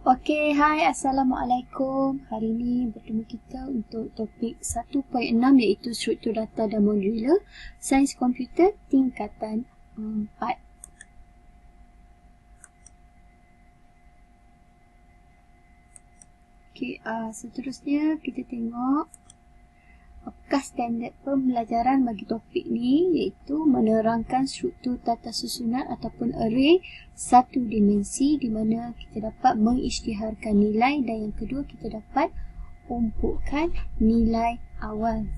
Okey, hai, Assalamualaikum. Hari ini bertemu kita untuk topik 1.6 iaitu struktur data dan modular sains komputer tingkatan 4. Okey, seterusnya kita tengok apakah standard pembelajaran bagi topik ni, iaitu menerangkan struktur tata susunan ataupun array satu dimensi di mana kita dapat mengisytiharkan nilai, dan yang kedua kita dapat umpukan nilai awal.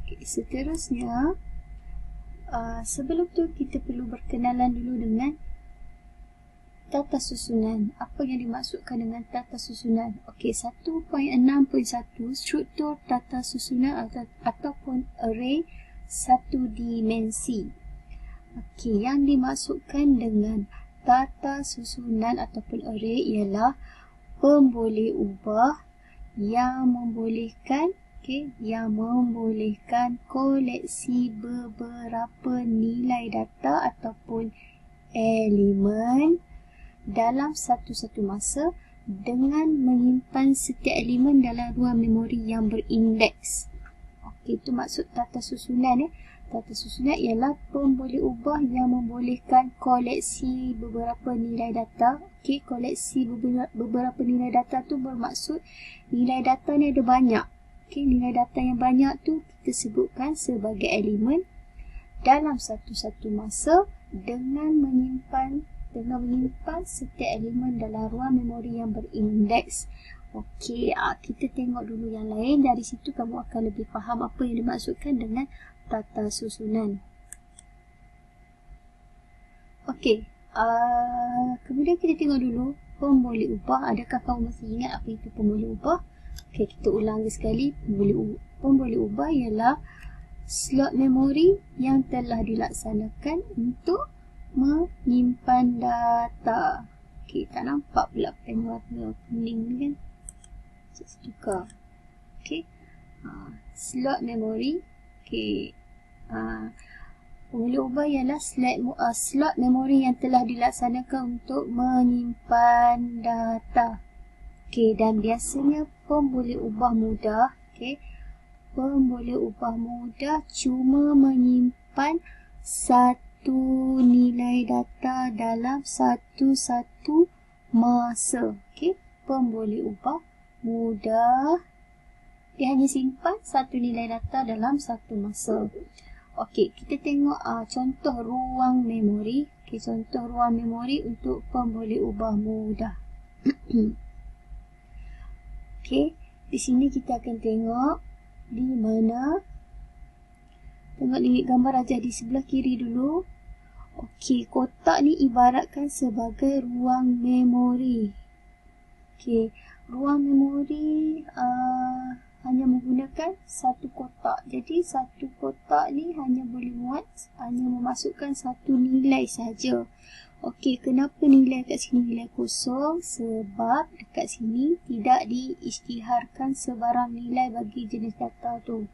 Okay, seterusnya sebelum tu kita perlu berkenalan dulu dengan tata susunan. Apa yang dimaksudkan dengan tata susunan? Okey, 1.6.1 struktur tata susunan ataupun array satu dimensi. Okey, yang dimaksudkan dengan tata susunan ataupun array ialah pemboleh ubah yang membolehkan koleksi beberapa nilai data ataupun elemen dalam satu-satu masa dengan menyimpan setiap elemen dalam ruang memori yang berindeks. Okey, itu maksud tata susunan. Tata susunan ialah pemboleh ubah yang membolehkan koleksi beberapa nilai data. Okey, koleksi beberapa nilai data tu bermaksud nilai data ni ada banyak. Okey, nilai data yang banyak tu kita sebutkan sebagai elemen dalam satu-satu masa dengan menyimpan setiap elemen dalam ruang memori yang berindeks. Okey, kita tengok dulu yang lain. Dari situ kamu akan lebih faham apa yang dimaksudkan dengan tata susunan. Okey, kemudian kita tengok dulu pemboleh ubah. Adakah kamu masih ingat apa itu pemboleh ubah? Okey, kita ulang sekali. Pemboleh ubah ialah slot memori yang telah dilaksanakan untuk menyimpan data. Okey, tak nampak pula pen warna kuning ni kan. Saya tukar. Okey. Slot memori. Okey. Pemboleh ubah ialah slot memori yang telah dilaksanakan untuk menyimpan data. Okey, dan biasanya pemboleh ubah mudah, pemboleh ubah mudah cuma menyimpan satu nilai data dalam satu-satu masa. Okey, pemboleh ubah mudah dia hanya simpan satu nilai data dalam satu masa. Okey, kita tengok contoh ruang memori. Okey, contoh ruang memori untuk pemboleh ubah mudah. Okey, di sini kita akan tengok di mana. Tengok ni gambar rajah di sebelah kiri dulu. Okey, kotak ni ibaratkan sebagai ruang memori. Okey, ruang memori hanya menggunakan satu kotak. Jadi satu kotak ni hanya boleh memasukkan satu nilai saja. Okey, kenapa nilai kat sini nilai kosong? Sebab dekat sini tidak diisytiharkan sebarang nilai bagi jenis data tu.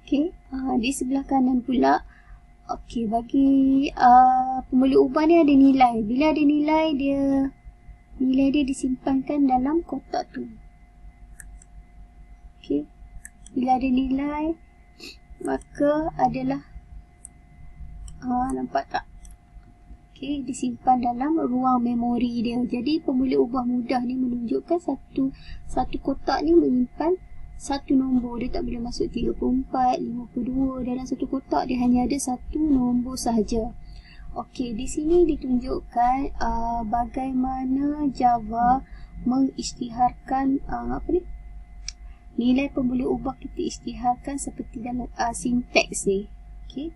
Okey, di sebelah kanan pula. Okey, bagi pemboleh ubah ni ada nilai. Bila ada nilai dia disimpankan dalam kotak tu. Okey, bila ada nilai maka adalah nampak tak? Okey, disimpan dalam ruang memori dia. Jadi pemboleh ubah mudah ni menunjukkan satu kotak ni menyimpan satu nombor. Dia tak boleh masuk 34, 52 dalam satu kotak. Dia hanya ada satu nombor sahaja. Okey, di sini ditunjukkan bagaimana Java mengisytiharkan nilai pemboleh ubah kita isytiharkan seperti dalam sinteks ni. Okey.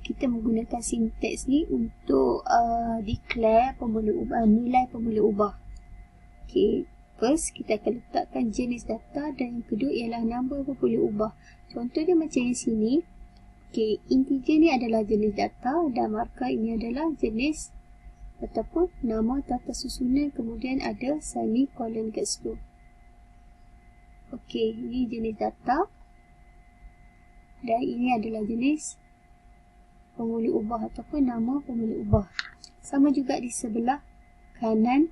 Kita menggunakan sinteks ni untuk declare nilai pemboleh ubah. Okey. First, kita akan letakkan jenis data, dan yang kedua ialah nombor pemboleh ubah. Contohnya macam yang sini. Okey, integer ni adalah jenis data dan markah ini adalah jenis ataupun nama tata susunan, kemudian ada semicolon kat situ. Okey, ini jenis data dan ini adalah jenis pemboleh ubah ataupun nama pemboleh ubah. Sama juga di sebelah kanan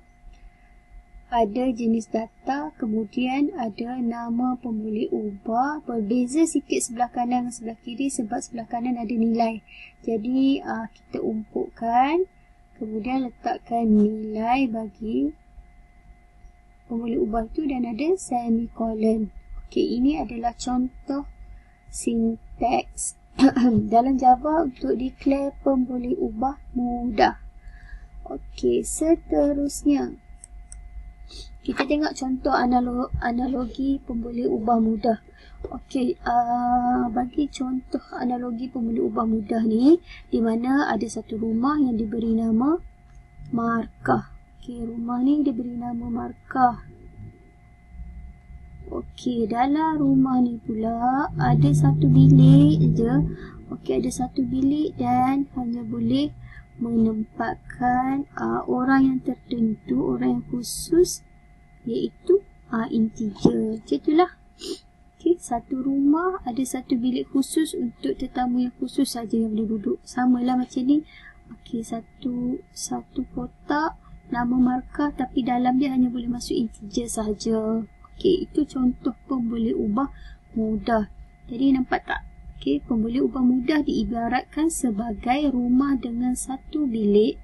ada jenis data, kemudian ada nama pemboleh ubah. Berbeza sikit sebelah kanan dan sebelah kiri sebab sebelah kanan ada nilai. Jadi kita umpukkan, kemudian letakkan nilai bagi pemboleh ubah itu dan ada semikolon. Okey, ini adalah contoh sinteks dalam Java untuk declare pemboleh ubah mudah. Okey, seterusnya kita tengok contoh analogi pemboleh ubah mudah. Okey, bagi contoh analogi pemboleh ubah mudah ni, di mana ada satu rumah yang diberi nama markah. Okey, rumah ni diberi nama markah. Okey, dalam rumah ni pula ada satu bilik je. Okey, ada satu bilik dan hanya boleh menempatkan orang yang tertentu, orang yang khusus, iaitu integer. Macam itulah. Okey, satu rumah ada satu bilik khusus untuk tetamu yang khusus saja yang boleh duduk. Samalah macam ni. Okey, satu kotak nama markah tapi dalam dia hanya boleh masuk integer saja. Okey, itu contoh pemboleh ubah mudah. Jadi nampak tak? Okey, pemboleh ubah mudah diibaratkan sebagai rumah dengan satu bilik.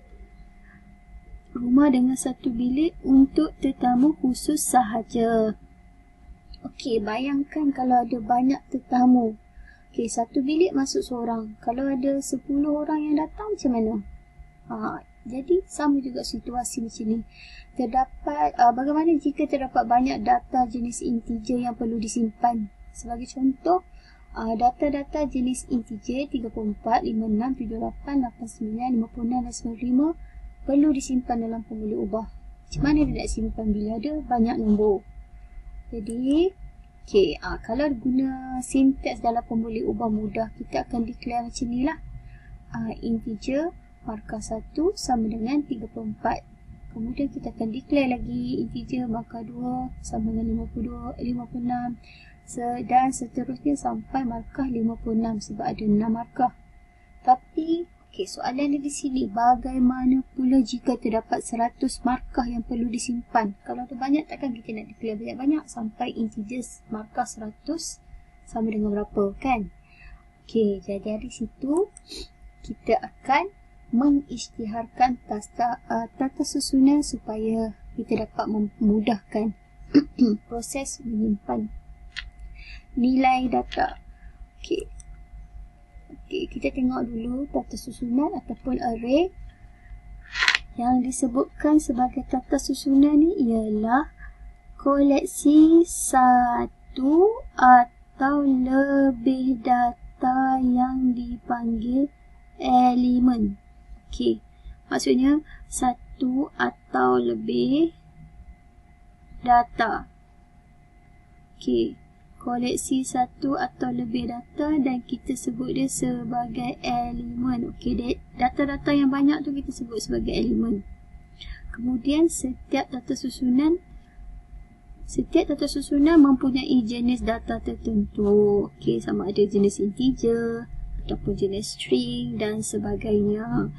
Rumah dengan satu bilik untuk tetamu khusus sahaja. Okey, bayangkan kalau ada banyak tetamu. Okey, satu bilik masuk seorang. Kalau ada 10 orang yang datang, macam mana? Jadi sama juga situasi macam ni. Terdapat bagaimana jika terdapat banyak data jenis integer yang perlu disimpan? Sebagai contoh, data-data jenis integer 34, 56, 78, 89, 56 dan 95 perlu disimpan dalam pemboleh ubah. Macam mana dia nak simpan bila ada banyak nombor? Jadi, okey, kalau guna sinteks dalam pemboleh ubah mudah, kita akan declare macam ni lah. Integer markah 1 sama dengan 34. Kemudian kita akan declare lagi integer markah 2 sama dengan 56 dan seterusnya sampai markah 56 sebab ada 6 markah. Tapi okey, soalan di sini, bagaimana pula jika terdapat 100 markah yang perlu disimpan? Kalau ada banyak, takkan kita nak declare banyak-banyak sampai integer markah 100 sama dengan berapa, kan? Okey, jadi dari situ kita akan mengisytiharkan tata susunan supaya kita dapat memudahkan proses menyimpan nilai data. Okey, kita tengok dulu tata susunan ataupun array. Yang disebutkan sebagai tata susunan ni ialah koleksi satu atau lebih data yang dipanggil elemen. Okey, maksudnya satu atau lebih data. Okey, koleksi satu atau lebih data dan kita sebut dia sebagai elemen. Okey, data-data yang banyak tu kita sebut sebagai elemen. Kemudian setiap data susunan mempunyai jenis data tertentu. Okey, sama ada jenis integer ataupun jenis string dan sebagainya.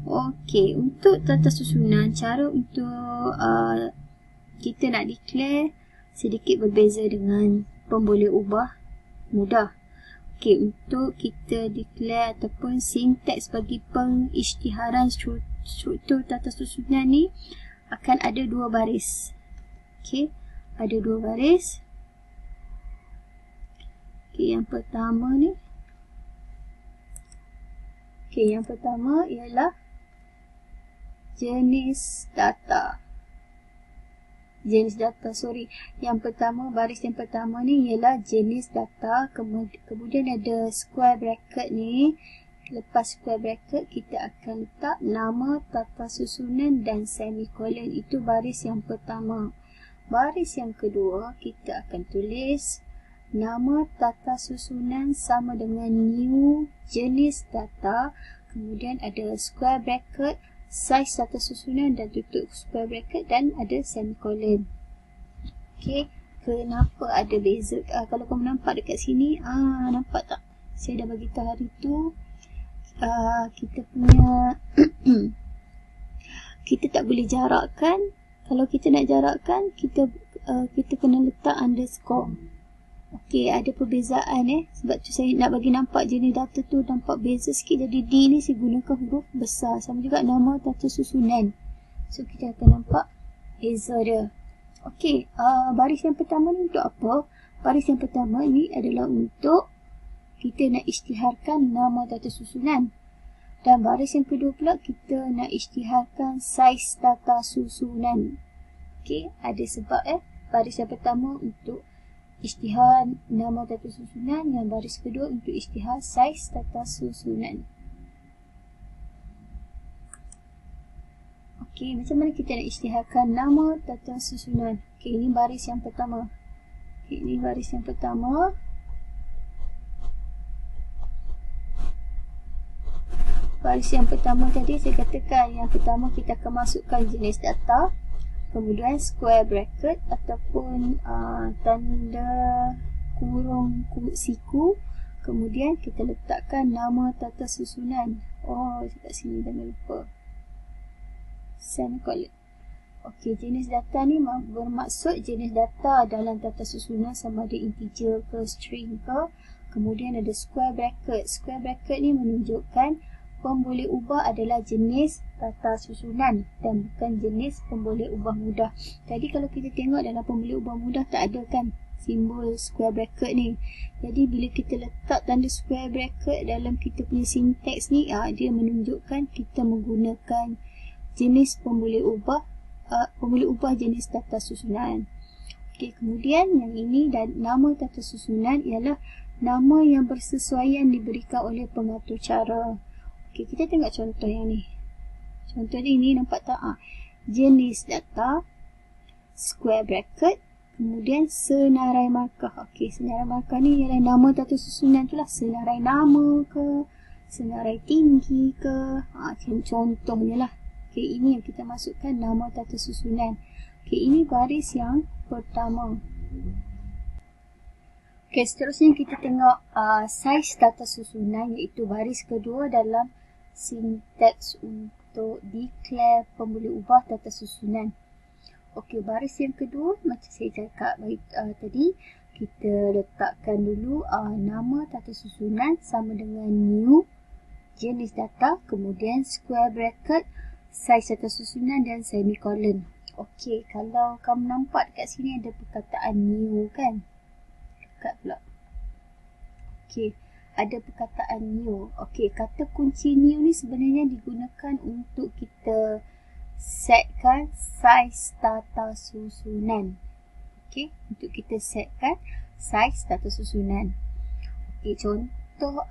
Okey, untuk tata susunan, cara untuk kita nak declare sedikit berbeza dengan pemboleh ubah mudah. Okey, untuk kita declare ataupun sinteks bagi pengisytiharan struktur tata susunan ni akan ada dua baris. Okey, ada dua baris. Okey, yang pertama ni. Okey, yang pertama ialah jenis data. Yang pertama, baris yang pertama ni ialah jenis data. Kemudian ada square bracket ni. Lepas square bracket, kita akan letak nama tata susunan dan semikolon. Itu baris yang pertama. Baris yang kedua, kita akan tulis nama tata susunan sama dengan new jenis data. Kemudian ada square bracket, size tata susunan dan tutup square bracket dan ada semikolon. Okey, kenapa ada beza? Kalau kamu nampak dekat sini, nampak tak? Saya dah bagi tahu hari tu kita punya kita tak boleh jarakkan. Kalau kita nak jarakkan, kita kena letak underscore. Okey, ada perbezaan sebab tu saya nak bagi nampak jenis data tu nampak beza sikit. Jadi D ni saya gunakan huruf besar. Sama juga nama tata susunan. So kita akan nampak beza dia. Okey, baris yang pertama ni untuk apa? Baris yang pertama ni adalah untuk kita nak isytiharkan nama tata susunan. Dan baris yang kedua pula kita nak isytiharkan saiz data susunan. Okey, ada sebab baris yang pertama untuk isytihar nama data susunan, yang baris kedua untuk isytihar saiz data susunan. Okey, macam mana kita nak isytiharkan nama data susunan? Okey, ini baris yang pertama. Okey, ini baris yang pertama. Baris yang pertama tadi saya katakan yang pertama kita akan masukkan jenis data, kemudian square bracket ataupun tanda kurung siku, kemudian kita letakkan nama tata susunan. Oh, dekat sini jangan lupa semicolon. Okey, jenis data ni bermaksud jenis data dalam tata susunan sama ada integer ke string ke. Kemudian ada square bracket. Square bracket ni menunjukkan pemboleh ubah adalah jenis data susunan dan bukan jenis pemboleh ubah mudah. Tadi kalau kita tengok dalam pemboleh ubah mudah tak ada kan simbol square bracket ni. Jadi bila kita letak tanda square bracket dalam kita punya sinteks ni, dia menunjukkan kita menggunakan jenis pemboleh ubah jenis data susunan. Okey, kemudian yang ini dan nama tata susunan ialah nama yang bersesuaian diberikan oleh pengatur cara. Okey, kita tengok contoh yang ni. Contoh ni nampak tak? Jenis data, square bracket, kemudian senarai markah. Okey, senarai markah ni ialah nama tata susunan tu lah. Senarai nama ke, senarai tinggi ke. Contohnya lah. Okey, ini yang kita masukkan nama tata susunan. Okey, ini baris yang pertama. Okey, seterusnya kita tengok saiz data susunan, iaitu baris kedua dalam sinteks untuk declare pemboleh ubah data susunan. Okey, baris yang kedua macam saya cakap tadi, kita letakkan dulu nama tata susunan sama dengan new, jenis data, kemudian square bracket, saiz data susunan dan semicolon. Okey, kalau kamu nampak dekat sini ada perkataan new kan? Dekat pula. Okey, ada perkataan new. Okey, kata kunci new ni sebenarnya digunakan untuk kita setkan saiz data susunan. Okey, untuk kita setkan saiz data susunan. Okey, contoh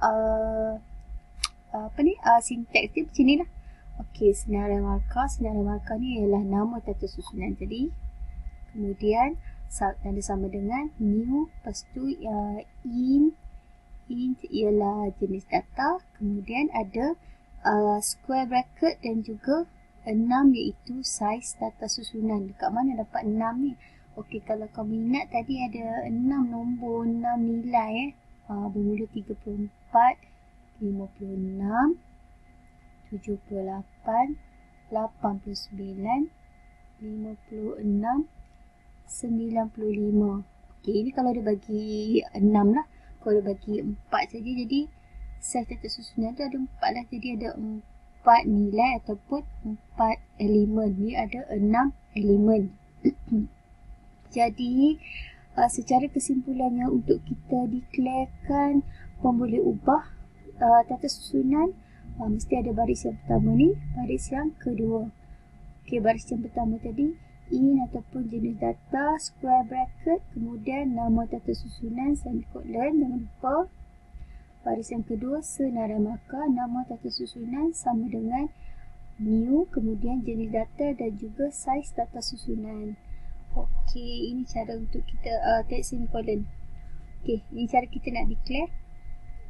sinteks dia macam ni lah. Okey, senarai markah. Senarai markah ni ialah nama tata susunan tadi. Kemudian tanda sama dengan new, lepas tu int ialah jenis data, kemudian ada square bracket dan juga 6 iaitu saiz data susunan. Dekat mana dapat 6 ni? Okey, kalau kamu ingat tadi ada 6 nombor, 6 nilai bermula 34, 56, 78, 89, 56, 95. Okey, ini kalau dia bagi 6 lah. Kalau dia bagi 4 saja, jadi saiz data susunan tu ada 4 lah. Jadi ada 4 nilai ataupun 4 elemen. Ni ada 6 elemen. Jadi secara kesimpulannya, untuk kita declarekan pemboleh ubah tata susunan, mesti ada baris yang pertama ni, baris yang kedua. Okey, baris yang pertama tadi in ataupun jenis data, square bracket, kemudian nama tata susunan, semicolon, jangan lupa. Baris yang kedua, senarai markah, nama tata susunan sama dengan new, kemudian jenis data dan juga saiz data susunan. Okey, ini cara untuk kita teks semicolon. Okey, ini cara kita nak declare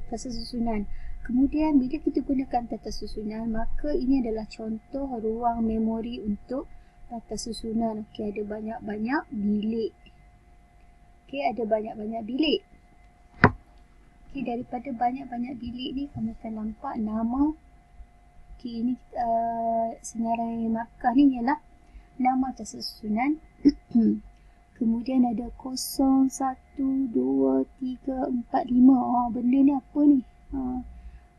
tata susunan. Kemudian bila kita gunakan tata susunan, maka ini adalah contoh ruang memori untuk tata susunan. Okey, ada banyak-banyak bilik. Okey, ada banyak-banyak bilik. Okey, daripada banyak-banyak bilik ni kamu akan nampak nama. Okey, ini senarai markah ni ialah nama atas susunan. Kemudian ada 0, 1, 2, 3, 4, 5. Benda ni apa ni?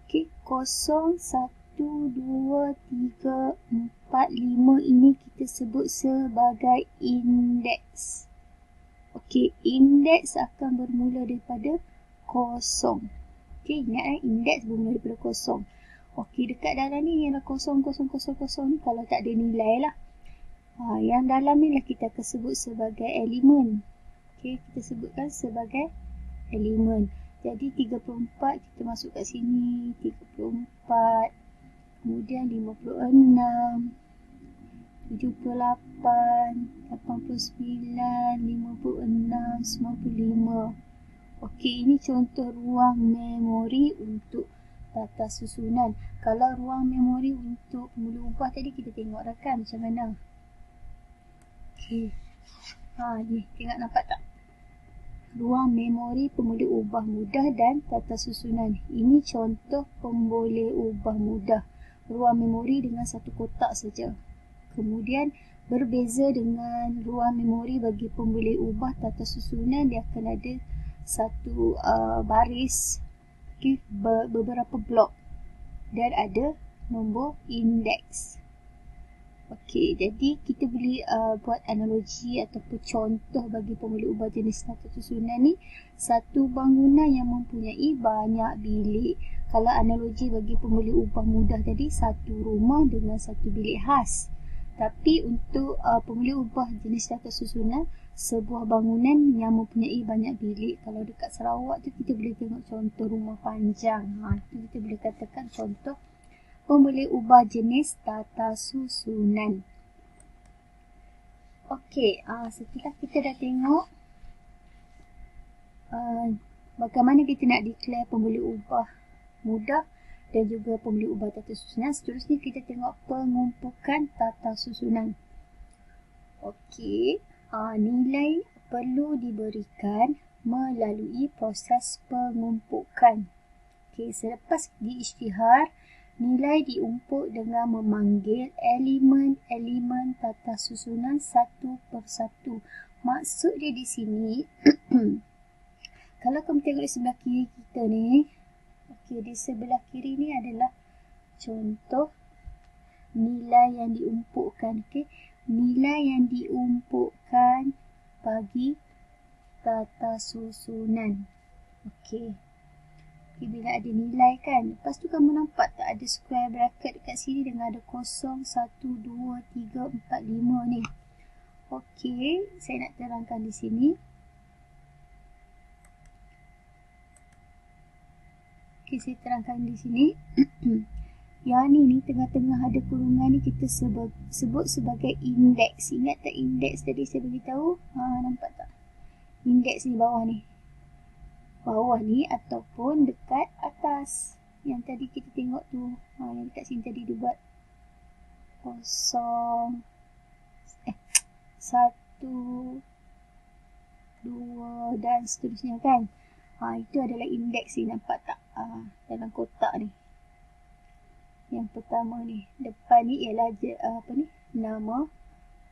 Okey, 0, 1, 2, 3, 4, 5 ini kita sebut sebagai indeks. Okey, indeks akan bermula daripada 0. Okey, ingat indeks bermula daripada 0. Okey, dekat dalam ni ialah 0, 0, 0, 0 ni kalau tak ada nilai lah. Yang dalam ni lah kita akan sebut sebagai elemen. Okey, kita sebutkan sebagai elemen. Jadi 34 kita masuk kat sini, 34, kemudian 56, 78, 89, 56, 95. Okey, ini contoh ruang memori untuk tata susunan. Kalau ruang memori untuk pemula ubah tadi kita tengok dah kan macam mana. Okey. Ni tengok nampak tak? Ruang memori pemboleh ubah mudah dan tata susunan. Ini contoh pemboleh ubah mudah. Ruang memori dengan satu kotak saja. Kemudian berbeza dengan ruang memori bagi pemboleh ubah tata susunan, dia akan ada satu baris, beberapa blok dan ada nombor indeks. Okey, jadi kita boleh buat analogi ataupun contoh bagi pemboleh ubah jenis tata susunan ni. Satu bangunan yang mempunyai banyak bilik. Kalau analogi bagi pemboleh ubah mudah tadi, satu rumah dengan satu bilik khas. Tapi untuk pemboleh ubah jenis tata susunan, sebuah bangunan yang mempunyai banyak bilik. Kalau dekat Sarawak tu kita boleh tengok contoh rumah panjang. Itu kita boleh katakan contoh pemboleh ubah jenis tata susunan. Okey, setelah kita dah tengok bagaimana kita nak declare pemboleh ubah mudah dan juga pemboleh ubah tata susunan, seterusnya kita tengok pengumpukan tata susunan. Okey, nilai perlu diberikan melalui proses pengumpukan. Okey, selepas diisytihar, nilai diumpuk dengan memanggil elemen-elemen tata susunan satu persatu. Maksud dia di sini, kalau kamu tengok di sebelah kiri kita ni, okey, di sebelah kiri ni adalah contoh nilai yang diumpukkan. Okey, nilai yang diumpukkan bagi tata susunan. Okey. Bila ada nilai kan, lepas tu kamu nampak tak ada square bracket dekat sini dengan ada 0, 1, 2, 3, 4, 5 ni. Okey, saya nak terangkan di sini. Okey, saya terangkan di sini. Yang ni tengah-tengah ada kurungan ni kita sebut sebagai indeks. Ingat tak indeks tadi saya beritahu? Nampak tak? Indeks ni bawah ni. Bawah ni ataupun dekat atas. Yang tadi kita tengok tu, yang dekat sini tadi dia buat 0, 1, 2 dan seterusnya kan. Itu adalah indeks ni, nampak tak? Dalam kotak ni. Yang pertama ni, depan ni ialah nama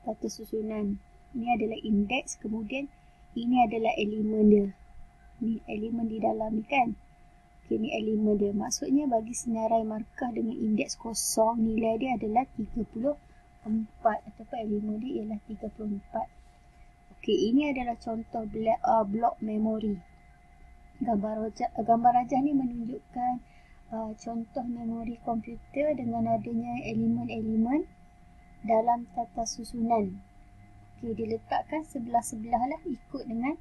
tata susunan. Ini adalah indeks, kemudian ini adalah elemen dia. Ni elemen di dalam ni kan. Okey, ni elemen dia. Maksudnya bagi senarai markah dengan indeks kosong, nilai dia adalah 34 ataupun elemen dia ialah 34. Okey, ini adalah contoh blok memori. Gambar rajah ni menunjukkan contoh memori komputer dengan adanya elemen-elemen dalam tata susunan. Okey, diletakkan sebelah-sebelah lah ikut dengan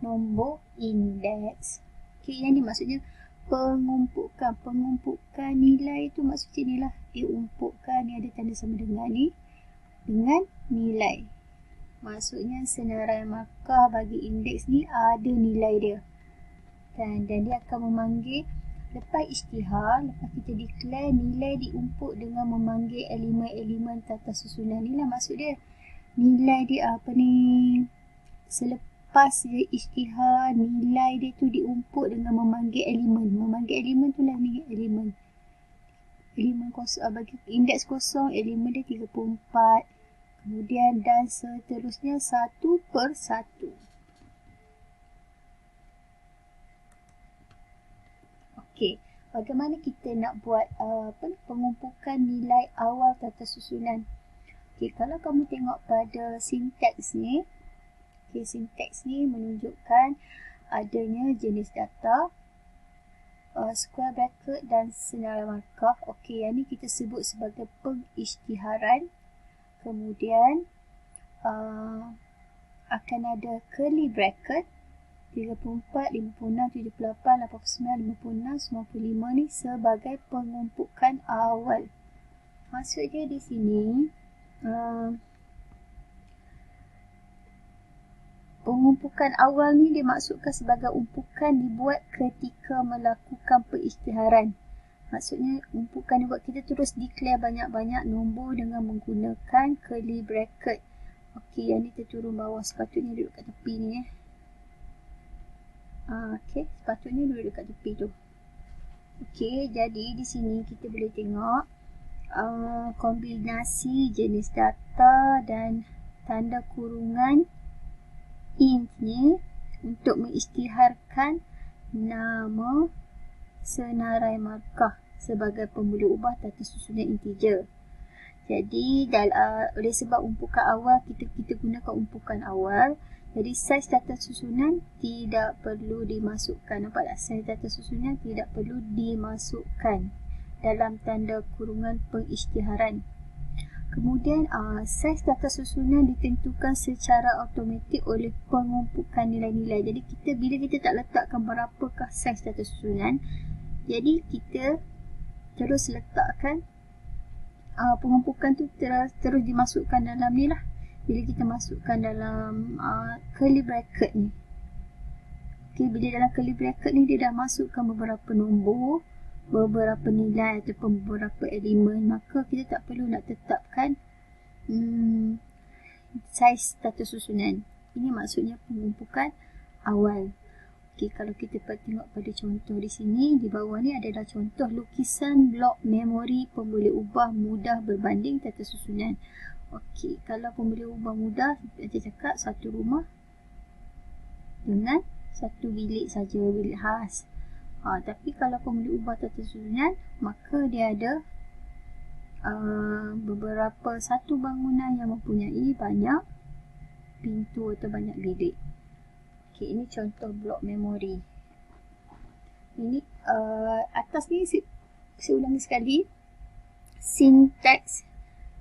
nombor indeks. Okey, yang ni maksudnya pengumpukan. Pengumpukan nilai itu maksudnya ni lah. Diumpukkan, ni ada tanda sama dengan ni. Dengan nilai. Maksudnya senarai markah bagi indeks ni ada nilai dia. Dan dia akan memanggil, lepas isytihar, lepas kita declare, nilai diumpuk dengan memanggil elemen-elemen tata susunan. Ni lah maksud dia. Nilai dia lepas dia isytihar, nilai dia tu diumput dengan memanggil elemen. Memanggil elemen tu lah ni elemen. Elemen kosong, bagi indeks kosong, elemen dia 34. Kemudian dan seterusnya 1 per 1. Okey, bagaimana kita nak buat pengumpukan nilai awal tata susunan? Okey, kalau kamu tengok pada sinteks ni, sinteks ni menunjukkan adanya jenis data, square bracket dan senarai markah. Okey, yang ni kita sebut sebagai pengisytiharan. Kemudian akan ada curly bracket 34, 56, 78, 89, 56, 95 ni sebagai pengumpukan awal. Maksudnya di sini pengumpukan awal ni dimaksudkan sebagai umpukan dibuat ketika melakukan pengisytiharan. Maksudnya umpukan dibuat, kita terus declare banyak-banyak nombor dengan menggunakan curly bracket. Okey, yang ni terturun bawah, sepatutnya duduk kat tepi ni okey, sepatutnya duduk kat tepi tu. Okey, jadi di sini kita boleh tengok kombinasi jenis data dan tanda kurungan int ni untuk mengisytiharkan nama senarai markah sebagai pemboleh ubah tata susunan integer. Jadi oleh sebab umpukan awal kita gunakan umpukan awal, jadi saiz data susunan tidak perlu dimasukkan. Nampak tak? Saiz data susunan tidak perlu dimasukkan dalam tanda kurungan pengisytiharan. Kemudian saiz data susunan ditentukan secara automatik oleh pengumpukan nilai-nilai. Jadi bila kita tak letakkan berapakah saiz data susunan, jadi kita terus letakkan pengumpukan tu terus dimasukkan dalam ni lah. Bila kita masukkan dalam curly bracket ni. Okay, bila dalam curly bracket ni dia dah masukkan beberapa nombor, beberapa nilai ataupun beberapa elemen, maka kita tak perlu nak tetapkan saiz data susunan. Ini maksudnya pengumpukan awal. Okey, kalau kita tengok pada contoh di sini, di bawah ni adalah contoh lukisan blok memori pemboleh ubah mudah berbanding tata susunan. Okey, kalau pemboleh ubah mudah, kita cakap satu rumah dengan satu bilik saja, bilik khas. Tapi kalau pemboleh ubah tata susunan, maka dia ada satu bangunan yang mempunyai banyak pintu atau banyak bilik. Okay, ini contoh blok memori. Ini atas ni saya ulangi sekali. Sinteks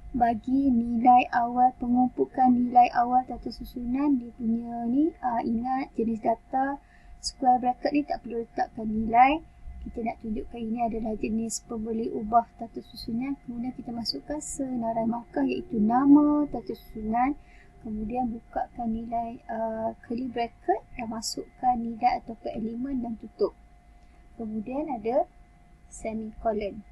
bagi nilai awal, pengumpukan nilai awal tata susunan, dia punya ni ingat jenis data square bracket ni tak perlu letakkan nilai. Kita nak tunjukkan ini adalah jenis pemboleh ubah tata susunan. Kemudian kita masukkan senarai markah iaitu nama tata susunan. Kemudian bukakan nilai curly bracket dan masukkan nilai ataupun elemen dan tutup. Kemudian ada semicolon.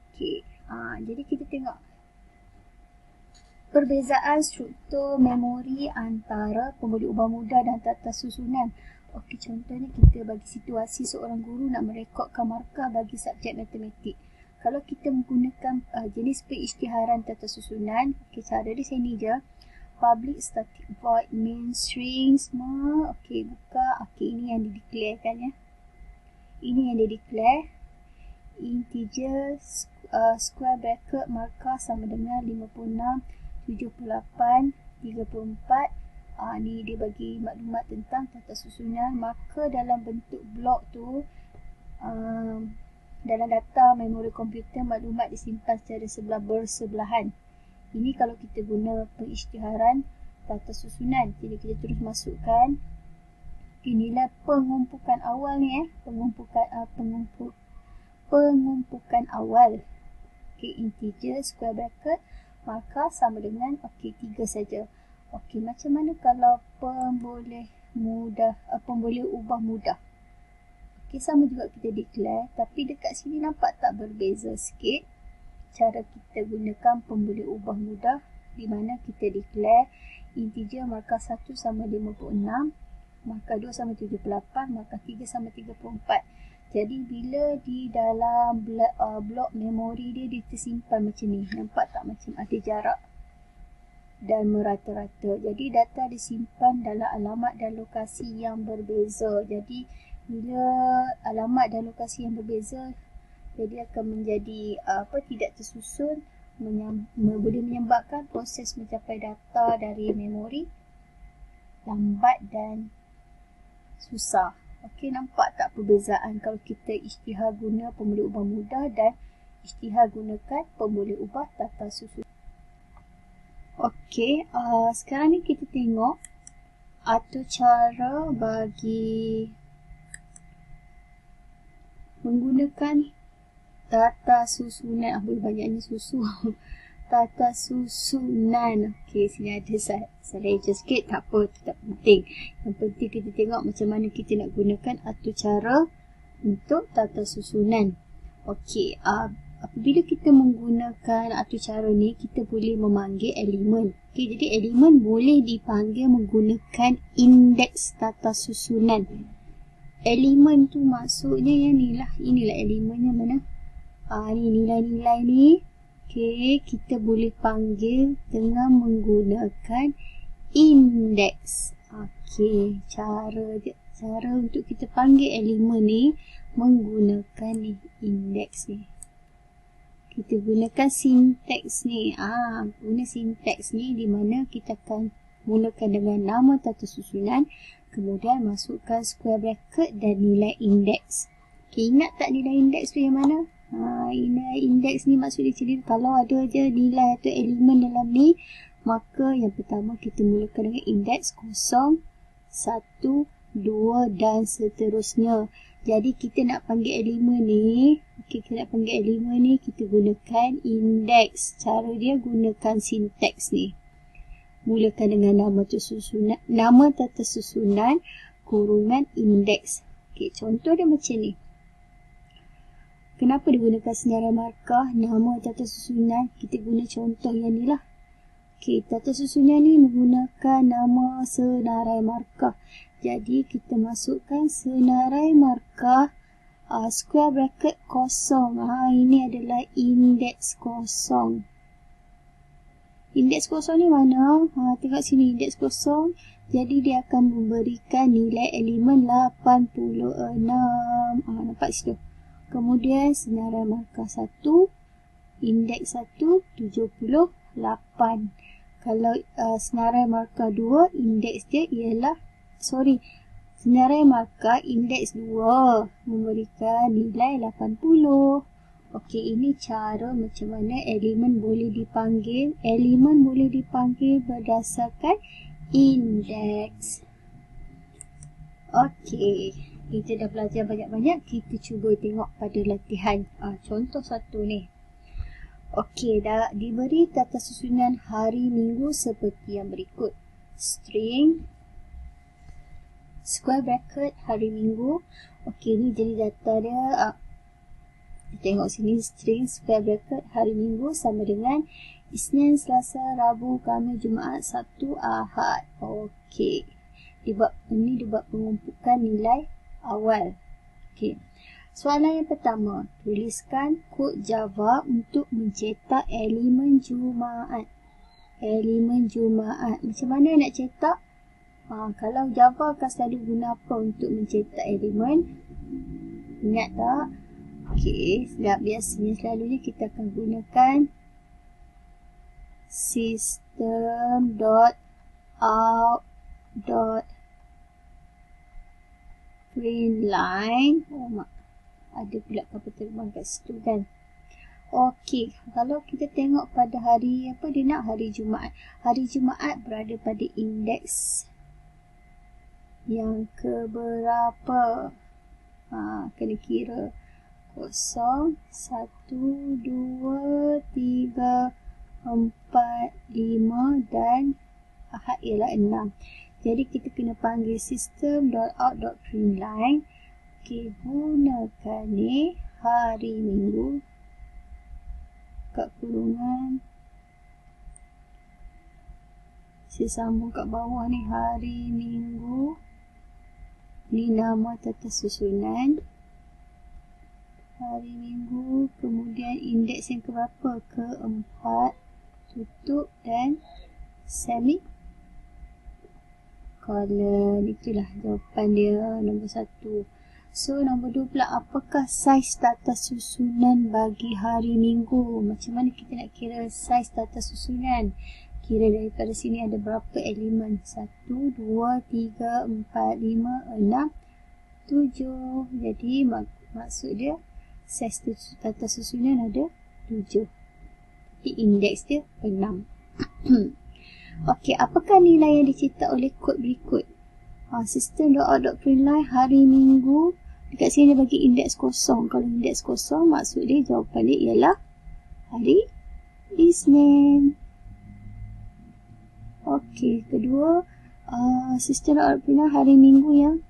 Okey, jadi kita tengok perbezaan struktur memori antara pemboleh ubah mudah dan tata susunan. Okey, contohnya kita bagi situasi seorang guru nak merekodkan markah bagi subjek matematik. Kalau kita menggunakan jenis pengisytiharan tata susunan, okay, cara dia sini je. Public static void main string semua. Okey, buka. Okey, ini yang dideclarekan ya. Ini yang dideclare. Integer square bracket markah sama dengan 56, 78, 34. Ni dia bagi maklumat tentang tata susunan. Maka dalam bentuk blok tu, dalam data memori komputer, maklumat disimpan secara bersebelahan. Ini kalau kita guna pengisytiharan tata susunan. Jadi kita terus masukkan nilai pengumpukan awal ni pengumpukan awal. Okey, integer square bracket markah sama dengan 3 saja. Okey, macam mana kalau pemboleh ubah mudah? Okay, sama juga kita declare, tapi dekat sini nampak tak berbeza sikit cara kita gunakan pemboleh ubah mudah, di mana kita declare integer markah 1 sama 56, markah 2 sama 78, markah 3 sama 34. Jadi bila di dalam blok memori dia tersimpan macam ni, nampak tak macam ada jarak dan merata-rata. Jadi data disimpan dalam alamat dan lokasi yang berbeza. Jadi bila alamat dan lokasi yang berbeza, jadi akan menjadi tidak tersusun, boleh menyebabkan proses mencapai data dari memori lambat dan susah. Okey, nampak tak perbezaan kalau kita isytihar guna pemboleh ubah mudah dan isytihar gunakan pemboleh ubah tata susun. Okey, sekarang ni kita tengok atau cara bagi menggunakan tata susunan. Banyaknya susu. Tata susunan. Okey, sini ada saya eja sikit, tak apa, tak penting. Yang penting kita tengok macam mana kita nak gunakan atau cara untuk tata susunan. Okey, apabila kita menggunakan atau cara ni, kita boleh memanggil elemen. Okey, jadi elemen boleh dipanggil menggunakan indeks tata susunan. Elemen tu maksudnya yang ni lah, inilah elemennya mana? Ni nilai-nilai ni. Okey, kita boleh panggil dengan menggunakan indeks. Okey, cara untuk kita panggil elemen ni menggunakan ni indeks ni. Kita gunakan sinteks ni. Guna sinteks ni di mana kita akan mulakan dengan nama tata susunan, kemudian masukkan square bracket dan nilai indeks. Okay, ingat tak nilai indeks tu yang mana? Nilai indeks ni maksudnya kalau ada je nilai atau elemen dalam ni, maka yang pertama kita mulakan dengan indeks 0, 1, 2 dan seterusnya. Jadi kita nak panggil elemen ni, kita gunakan indeks. Cara dia gunakan sinteks ni. Mulakan dengan nama tata susunan kurungan indeks. Contoh dia macam ni. Kenapa digunakan senarai markah nama tata susunan? Kita guna contoh yang ni lah. Tata susunan ni menggunakan nama senarai markah. Jadi kita masukkan senarai markah square bracket kosong. Ini adalah indeks kosong. Indeks kosong ni mana? Tengok sini indeks kosong. Jadi dia akan memberikan nilai elemen 86. Nampak situ. Kemudian senarai markah 1, indeks 1, 78. Kalau senarai markah 2, indeks dia ialah, senarai markah indeks 2 memberikan nilai 80. Okey, ini cara macam mana elemen boleh dipanggil. Elemen boleh dipanggil berdasarkan indeks. Okey, kita dah belajar banyak-banyak. Kita cuba tengok pada latihan. Contoh satu ni. Okey, dah diberi tata susunan hari minggu seperti yang berikut. String, square bracket, hari minggu. Okey, ni jadi data dia. Tengok sini, string, square bracket, hari minggu sama dengan Isnin, Selasa, Rabu, Khamis, Jumaat, Sabtu, Ahad. Okey. Ini dibuat pengumpulan nilai awal. Okey. Soalan yang pertama, tuliskan kod Java untuk mencetak elemen Jumaat. Elemen Jumaat. Macam mana nak cetak? Kalau Java akan selalu guna apa untuk mencetak elemen? Ingat tak? Okey, biasanya selalunya kita akan gunakan system.out.println. Ada pula kapal terbang kat situ kan. Okey, kalau kita tengok pada hari apa dia nak, hari Jumaat. Hari Jumaat berada pada indeks yang keberapa? Kena kira 0, 1, 2, 3, 4, 5 dan Ahad ialah 6. Jadi kita kena panggil system.out.println. Okey, gunakan ni hari minggu kat kurungan Saya sambung kat bawah ni, hari Minggu. Ni nama tata susunan. Hari Minggu, kemudian indeks yang keberapa? Keempat, tutup dan semicolon. Itulah jawapan dia nombor 1. So nombor 2 pula, apakah saiz tata susunan bagi hari Minggu? Macam mana kita nak kira saiz tata susunan? Kira daripada sini ada berapa elemen? 1, 2, 3, 4, 5, 6, 7. Jadi maksud dia saiz tata susunan ada 7. Tapi indeks dia 6. Okey, apakah nilai yang dicetak oleh kod berikut? Sistem .out.println hari Minggu. Dekat sini dia bagi indeks kosong. Kalau indeks kosong, maksud dia jawapan dia ialah hari Isnin. Okey, kedua, sistem .out.println hari Minggu yang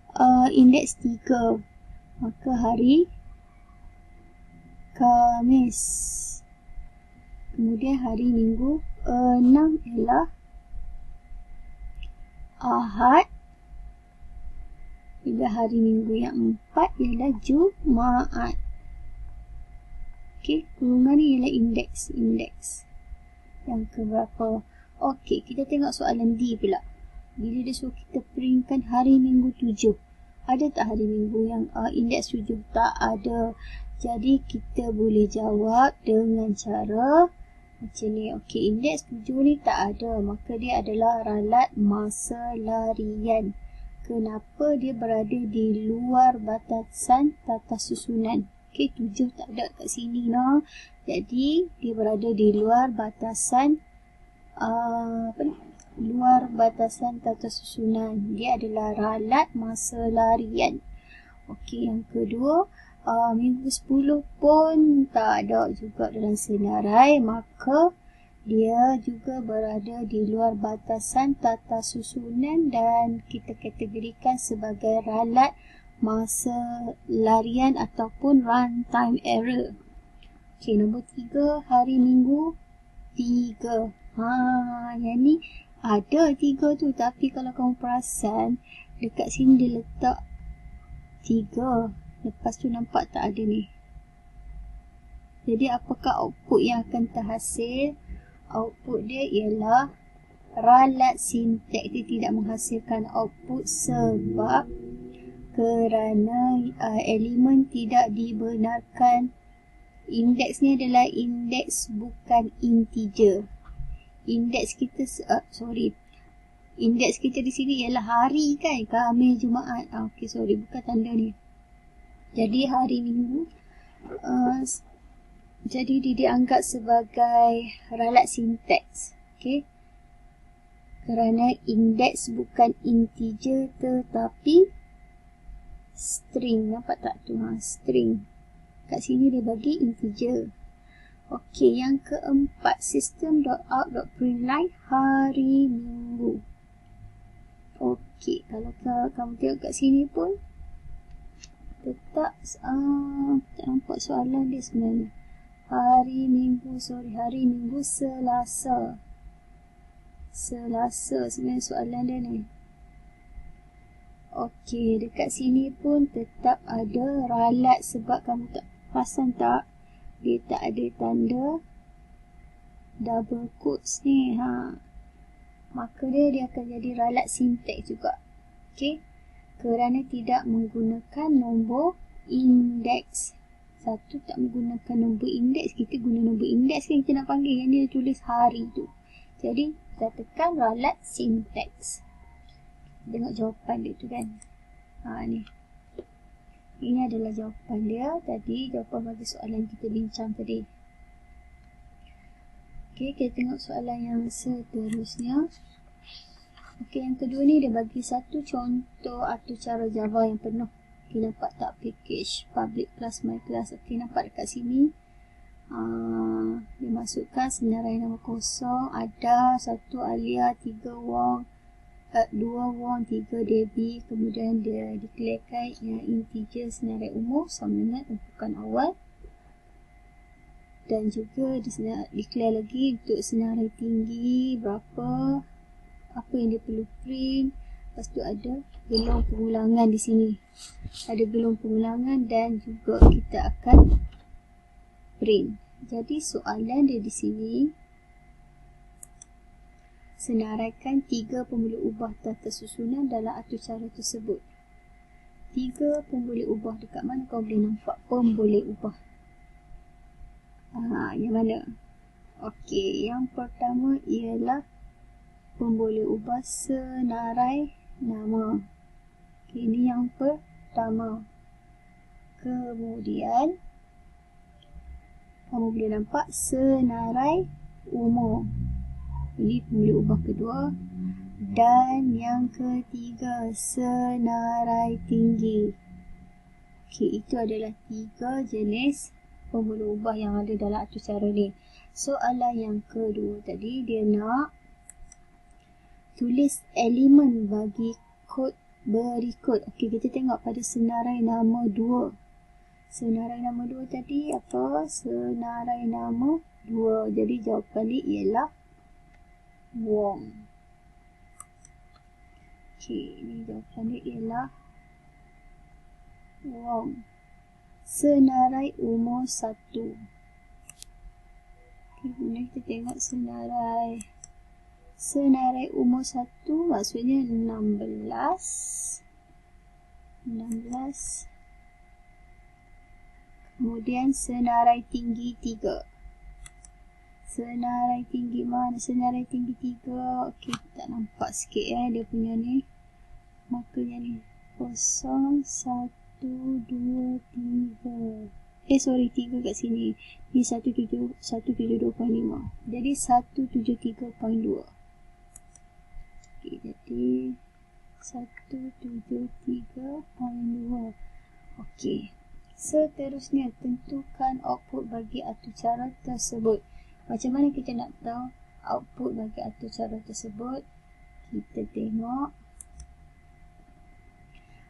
indeks 3. Maka hari Khamis. Kemudian hari Minggu 6 ialah Ahad. Hingga hari Minggu yang 4 ialah Jumaat. Okey, kurungan ni ialah indeks. Yang keberapa? Okey, kita tengok soalan D pula. Bila dia suruh kita printkan hari Minggu 7. Ada tak hari Minggu yang indeks 7? Tak ada. Jadi kita boleh jawab dengan cara macam ni. Okey, indeks 7 ni tak ada. Maka dia adalah ralat masa larian. Kenapa dia berada di luar batasan tata susunan? Okey, 7 tak ada kat sini no. Jadi dia berada di luar batasan luar batasan tata susunan. Dia adalah ralat masa larian. Okey, yang kedua, minggu 10 pun tak ada juga dalam senarai, maka dia juga berada di luar batasan tata susunan dan kita kategorikan sebagai ralat masa larian ataupun runtime error. Okey, nombor 3, hari Minggu 3. Yang ni ada 3 tu, tapi kalau kamu perasan dekat sini dia letak 3. Lepas tu nampak tak ada ni. Jadi apakah output yang akan terhasil? Output dia ialah ralat sintek dia tidak menghasilkan output sebab kerana elemen tidak dibenarkan. Indeks ni adalah indeks bukan integer. Indeks kita indeks kita di sini ialah hari kan, Khamis, Jumaat. Okey, sorry, bukan tanda ni. Jadi hari Minggu jadi dia dianggap sebagai ralat sinteks. Okey. Kerana indeks bukan integer tetapi string. Nampak tak tu? String. Kat sini dia bagi integer. Okey, yang keempat, system.out.println hari Minggu. Okey, kalau kamu tengok kat sini pun tetap tak nampak soalan dia sebenarnya. Hari Minggu Selasa. Sebenarnya soalan dia ni. Okey, dekat sini pun tetap ada ralat sebab kamu tak perasan tak? Dia tak ada tanda double quotes ni. Maka dia akan jadi ralat sintek juga. Okey. Kerana tidak menggunakan nombor indeks. Satu tak menggunakan nombor indeks, kita guna nombor indeks kan kita nak panggil. Yang dia tulis hari tu. Jadi kita tekan ralat sinteks. Tengok jawapan dia tu kan. Ni. Ini adalah jawapan dia tadi. Jawapan bagi soalan kita bincang tadi. Okey, kita tengok soalan yang seterusnya. Okey, yang kedua ni dia bagi satu contoh atau cara Java yang penuh. Okey, nampak tak package public class my class? Okey, nampak dekat sini. Dia masukkan senarai nama kosong. Ada 1 Alia, 3 Wong, 2 Wong, 3 Debbie. Kemudian dia declarekan yang integer senarai umur sama dengan tumpukan awal. Dan juga dia declare lagi untuk senarai tinggi berapa. apa yang dia perlu print. Lepas tu ada gelong pengulangan di sini. Ada gelong pengulangan dan juga kita akan print. Jadi soalan dia di sini, senaraikan 3 pemboleh ubah tata susunan dalam atur cara tersebut. 3 pemboleh ubah, dekat mana kau boleh nampak pemboleh ubah? Yang mana? Okey, yang pertama ialah pemboleh ubah senarai nama. Okey, ini yang pertama. Kemudian kamu boleh nampak senarai umur. Ini pemboleh ubah kedua. Dan yang ketiga, senarai tinggi. Okey, itu adalah 3 jenis pemboleh ubah yang ada dalam atur cara ni. Soalan yang kedua tadi, dia nak tulis elemen bagi kod berikut. Okey, kita tengok pada senarai nama 2. Senarai nama 2 tadi apa? Senarai nama 2. Jadi jawapan dia ialah Wong. Okey, ini jawapan dia ialah Wong. Senarai umur 1. Okey, kemudian kita tengok senarai umur 1 maksudnya 16. Kemudian senarai tinggi 3. Senarai tinggi mana? Senarai tinggi 3. Okey, tak nampak sikit dia punya ni. Makanya ni 0, 1, 2, 3. 3 kat sini. Ni 172.5. Jadi 173.2. Okey, jadi 173.2. Okey. Seterusnya, tentukan output bagi atur cara tersebut. Macam mana kita nak tahu output bagi atur cara tersebut? Kita tengok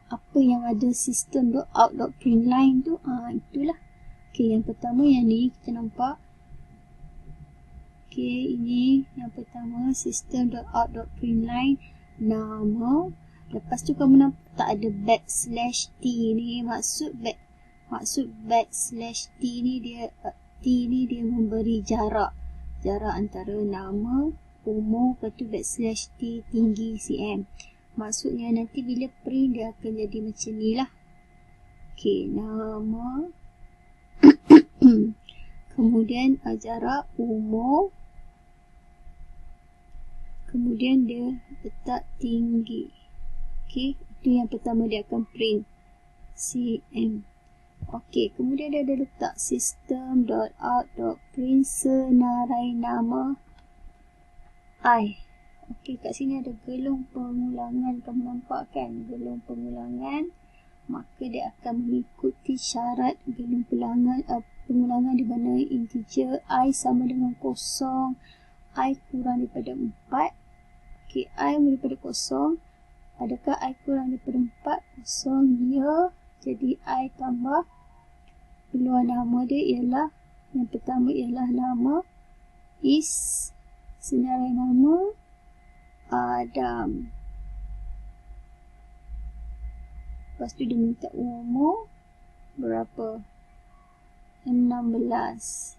apa yang ada system.out.println tu. Itulah. Okey, yang pertama yang ni kita nampak. Okey, ini yang pertama system.out.println nama. Lepas tu kamu nampak tak ada backslash t ni. Maksud backslash t ni dia memberi jarak antara nama, umur, lepas tu backslash t tinggi cm. Maksudnya nanti bila print dia akan jadi macam ni lah. Okey, nama kemudian jarak, umur, kemudian dia letak tinggi. Okey, itu yang pertama dia akan print cm. Okey, kemudian dia ada letak system.out.print senarai nama I. Okey, kat sini ada gelong pengulangan. Kamu nampak kan gelong pengulangan? Maka dia akan mengikuti syarat gelong pengulangan di mana integer I sama dengan 0, I kurang daripada 4. Okey, I daripada 0. Adakah I kurang daripada 4? 0, ya. Jadi I tambah keluar nama dia ialah, yang pertama ialah nama is, senarai nama Adam. Lepas tu dia minta umur berapa? 16.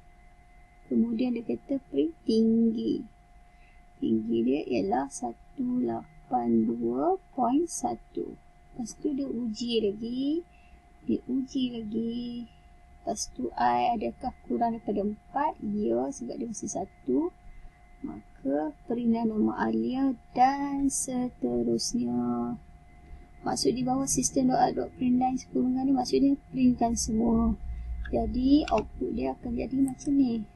Kemudian dia kata print tinggi. Tinggi dia ialah 182.1. Lepas tu dia uji lagi. Lepas tu I adakah kurang daripada 4? Ya, sebab dia masih 1. Maka printlah nama Alia dan seterusnya. Maksud di bawah system.out.println sekurang-kurangnya ni maksudnya printkan semua. Jadi output dia akan jadi macam ni.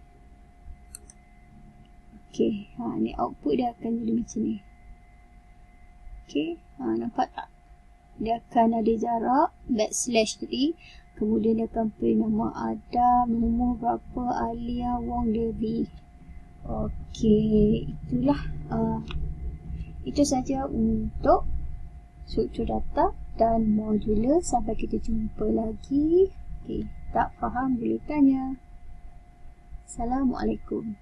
Okey, ni output dia akan jadi macam ni. Okey, nampak tak? Dia akan ada jarak backslash tadi. Kemudian dia akan print nama Adam, umur berapa, Alia, Wong, Devi. Okey, itulah. Itu saja untuk struktur data dan modular. Sampai kita jumpa lagi. Okey, tak faham boleh tanya. Assalamualaikum.